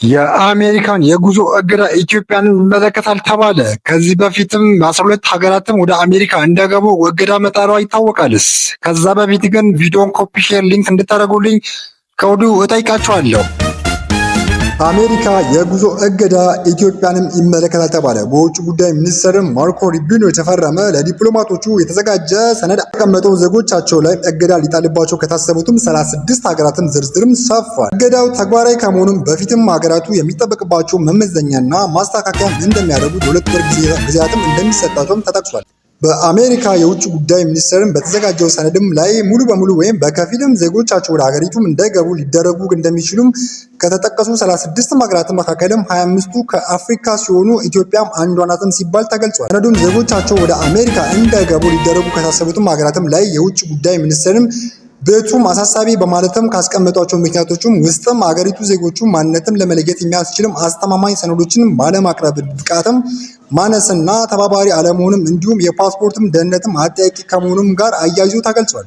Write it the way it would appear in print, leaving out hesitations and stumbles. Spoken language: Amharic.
የአሜሪካን የጉዞ እገዳ ኢትዮጵያን ይመለከታል ተባለ። ከዚህ በፊትም 12 ሀገራትም ወደ አሜሪካ እንዳይገቡ እገዳ መጣሏ ይታወቃልስ። ከዛ በፊት ግን ቪዲዮን ኮፒ፣ ሼር፣ ሊንክ እንድታደርጉልኝ ከወዲሁ እጠይቃችኋለሁ። አሜሪካ የጉዞ እገዳ ኢትዮጵያንም ይመለከታል ተባለ። በውጭ ጉዳይ ሚኒስትር ማርኮ ሩቢዮ የተፈረመ ለዲፕሎማቶቹ የተዘጋጀ ሰነድ ያስቀመጠው ዜጎቻቸው ላይ እገዳ ሊጣልባቸው ከታሰቡትም 36 ሀገራትን ዝርዝርም ሰፍሯል። እገዳው ተግባራዊ ከመሆኑም በፊትም ሀገራቱ የሚጠበቅባቸው መመዘኛና ማስተካከያ እንደሚያደርጉ ለሁለት ወር ጊዜያትም እንደሚሰጣቸውም ተጠቅሷል። በአሜሪካ የውጭ ጉዳይ ሚኒስቴርም በተዘጋጀው ሰነድም ላይ ሙሉ በሙሉ ወይም በከፊልም ዜጎቻቸው ወደ ሀገሪቱም እንዳይገቡ ሊደረጉ እንደሚችሉም ከተጠቀሱ 36 ሀገራት መካከልም 25ቱ ከአፍሪካ ሲሆኑ ኢትዮጵያም አንዷ ናትም ሲባል ተገልጿል። ሰነዱም ዜጎቻቸው ወደ አሜሪካ እንዳይገቡ ሊደረጉ ከታሰቡትም ሀገራትም ላይ የውጭ ጉዳይ ሚኒስቴርም ቤቱም አሳሳቢ በማለትም ካስቀመጧቸው ምክንያቶችም ውስጥም ሀገሪቱ ዜጎቹ ማንነትም ለመለየት የሚያስችልም አስተማማኝ ሰነዶችን ባለማቅረብ ብቃትም ማነስና ተባባሪ አለመሆንም እንዲሁም የፓስፖርትም ደህንነትም አጠያቂ ከመሆኑም ጋር አያይዞ ተገልጿል።